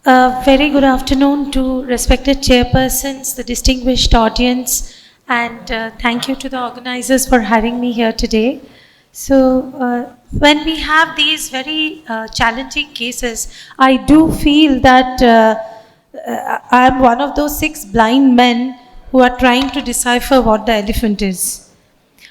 Very good afternoon to respected chairpersons, the distinguished audience, and thank you to the organizers for having me here today. When we have these very challenging cases, I do feel that I am one of those 6 blind men who are trying to decipher what the elephant is.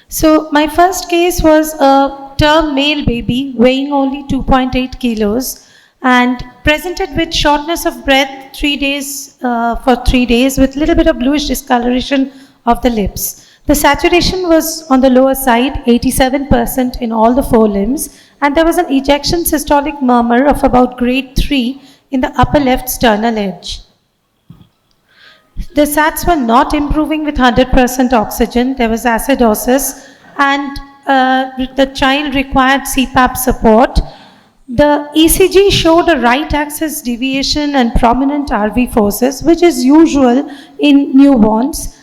So, my first case was a term male baby weighing only 2.8 kilos and presented with shortness of breath 3 days for 3 days with little bit of bluish discoloration of the lips. The saturation was on the lower side, 87% in all the 4 limbs, and there was an ejection systolic murmur of about grade 3 in the upper left sternal edge. The SATs were not improving with 100% oxygen. There was acidosis, and the child required CPAP support. The ECG showed a right axis deviation and prominent RV forces, which is usual in newborns.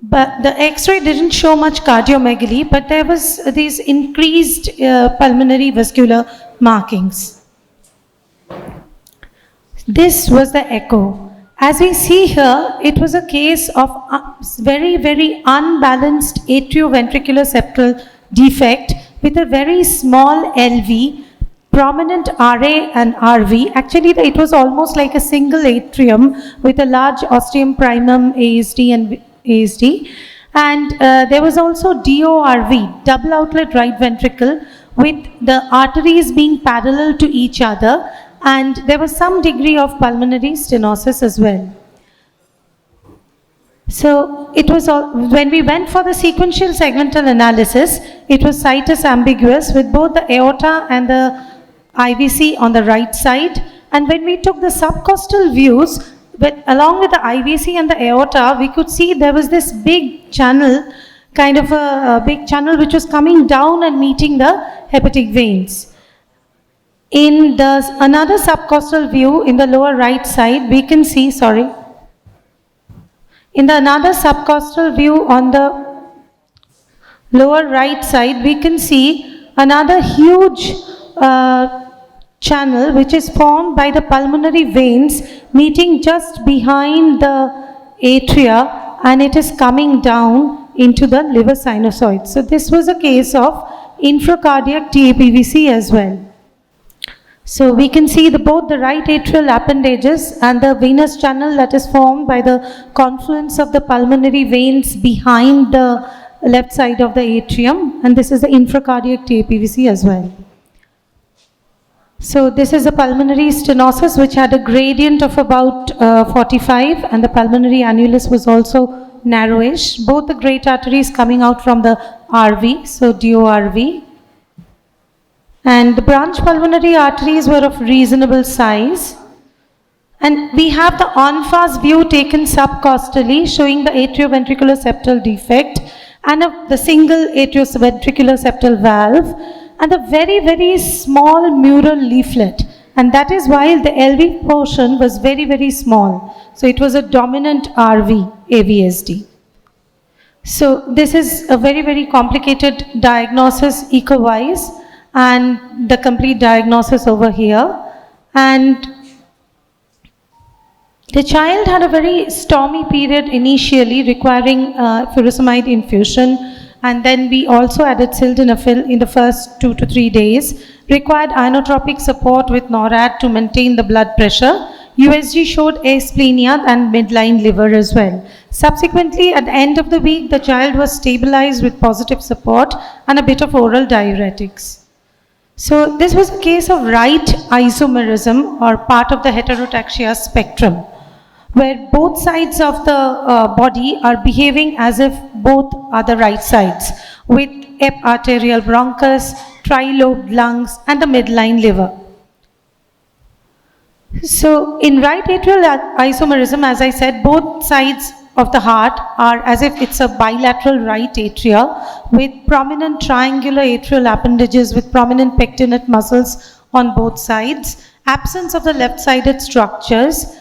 But the X-ray didn't show much cardiomegaly, but there was these increased pulmonary vascular markings. This was the echo. As we see here, it was a case of very, very unbalanced atrioventricular septal defect with a very small LV, prominent RA and RV. Actually, it was almost like a single atrium with a large ostium primum ASD and ASD. And there was also DORV, double outlet right ventricle, with the arteries being parallel to each other, and there was some degree of pulmonary stenosis as well. So it was when we went for the sequential segmental analysis, it was situs ambiguous with both the aorta and the IVC on the right side. And when we took the subcostal views, but along with the IVC and the aorta, we could see there was this big channel, kind of a big channel which was coming down and meeting the hepatic veins. In another subcostal view in the lower right side, we can see, in the another subcostal view on the lower right side, we can see another huge channel which is formed by the pulmonary veins meeting just behind the atria, and it is coming down into the liver sinusoid. So this was a case of infracardiac TAPVC as well. So we can see both the right atrial appendages and the venous channel that is formed by the confluence of the pulmonary veins behind the left side of the atrium, and this is the infracardiac TAPVC as well. So this is a pulmonary stenosis which had a gradient of about 45, and the pulmonary annulus was also narrowish. Both the great arteries coming out from the RV, so DORV. And the branch pulmonary arteries were of reasonable size. And we have the en-face view taken subcostally showing the atrioventricular septal defect and the single atrioventricular septal valve and a very, very small mural leaflet. And that is why the LV portion was very, very small. So it was a dominant RV, AVSD. So this is a very, very complicated diagnosis echo-wise, and the complete diagnosis over here. And the child had a very stormy period initially requiring furosemide infusion, and then we also added sildenafil in the first 2 to 3 days, required inotropic support with NORAD to maintain the blood pressure. USG showed asplenia and midline liver as well. Subsequently, at the end of the week, the child was stabilized with positive support and a bit of oral diuretics. So this was a case of right isomerism, or part of the heterotaxia spectrum, where both sides of the body are behaving as if both are the right sides, with arterial bronchus, trilobed lungs, and the midline liver. So in right atrial isomerism, as I said, both sides of the heart are as if it's a bilateral right atria with prominent triangular atrial appendages with prominent pectinate muscles on both sides, absence of the left-sided structures,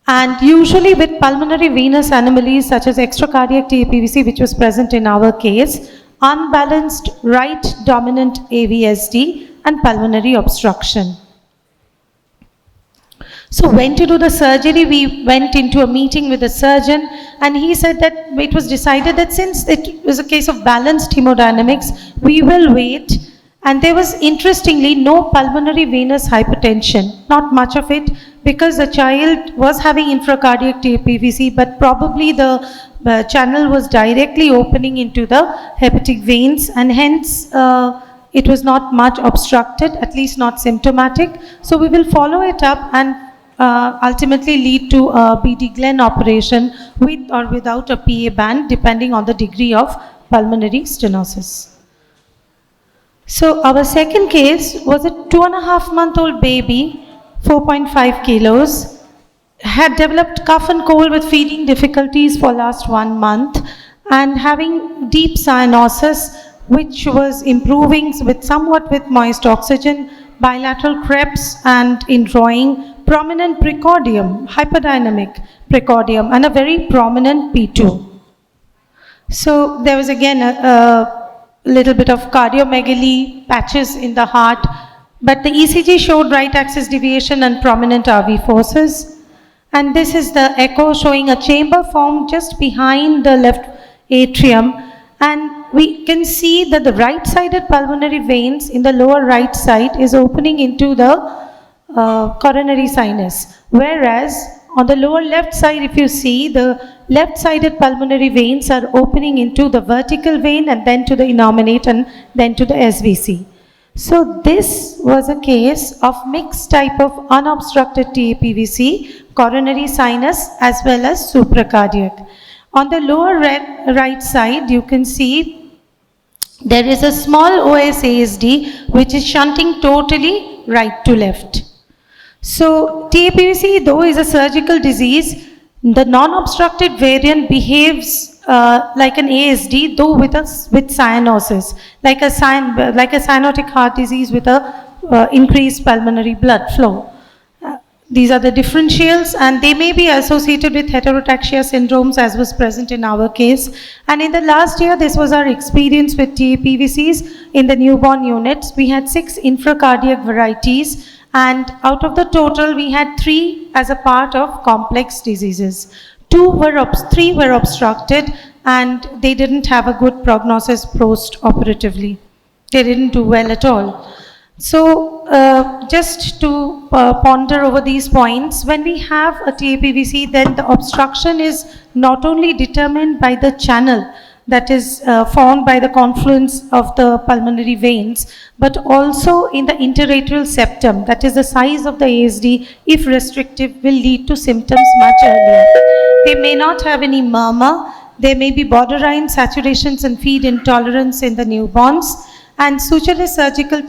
and usually with pulmonary venous anomalies such as extracardiac TAPVC, which was present in our case, unbalanced right dominant AVSD, and pulmonary obstruction. So when to do the surgery, we went into a meeting with the surgeon, and he said that it was decided that since it was a case of balanced hemodynamics, we will wait. And there was, interestingly, no pulmonary venous hypertension, not much of it, because the child was having infracardiac TAPVC, but probably the channel was directly opening into the hepatic veins, and hence it was not much obstructed, at least not symptomatic. So we will follow it up and ultimately lead to a BD Glenn operation with or without a PA band, depending on the degree of pulmonary stenosis. So our second case was a 2.5-month-old baby, 4.5 kilos, had developed cough and cold with feeding difficulties for last 1 month, and having deep cyanosis, which was improving somewhat with moist oxygen, bilateral Krebs, and in drawing, prominent precordium, hyperdynamic precordium, and a very prominent P2. So there was again a little bit of cardiomegaly, patches in the heart, but the ECG showed right axis deviation and prominent RV forces. And this is the echo showing a chamber formed just behind the left atrium, and we can see that the right-sided pulmonary veins in the lower right side is opening into the coronary sinus, whereas on the lower left side, if you see, the left-sided pulmonary veins are opening into the vertical vein and then to the innominate and then to the SVC. So this was a case of mixed type of unobstructed TAPVC, coronary sinus as well as supracardiac. On the lower right side, you can see there is a small OS ASD which is shunting totally right to left. So TAPVC, though, is a surgical disease, the non-obstructed variant behaves like an ASD, though with cyanosis, like a cyanotic heart disease with a increased pulmonary blood flow. These are the differentials, and they may be associated with heterotaxia syndromes, as was present in our case. And in the last year, this was our experience with TAPVCs in the newborn units. We had 6 infracardiac varieties, and out of the total, we had 3 as a part of complex diseases. 3 were obstructed, and they didn't have a good prognosis post-operatively. They didn't do well at all. So just to ponder over these points, when we have a TAPVC, then the obstruction is not only determined by the channel that is formed by the confluence of the pulmonary veins, but also in the interatrial septum, that is the size of the ASD, if restrictive, will lead to symptoms much earlier. They may not have any murmur, there may be borderline saturations and feed intolerance in the newborns, and sutureless surgical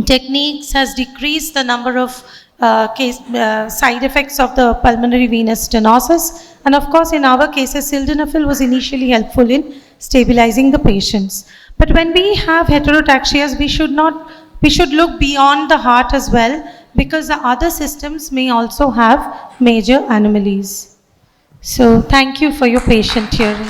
techniques has decreased the number of side effects of the pulmonary venous stenosis. And of course, in our cases, sildenafil was initially helpful in stabilizing the patients. But when we have heterotaxias, we should look beyond the heart as well, because the other systems may also have major anomalies. So thank you for your patient hearing.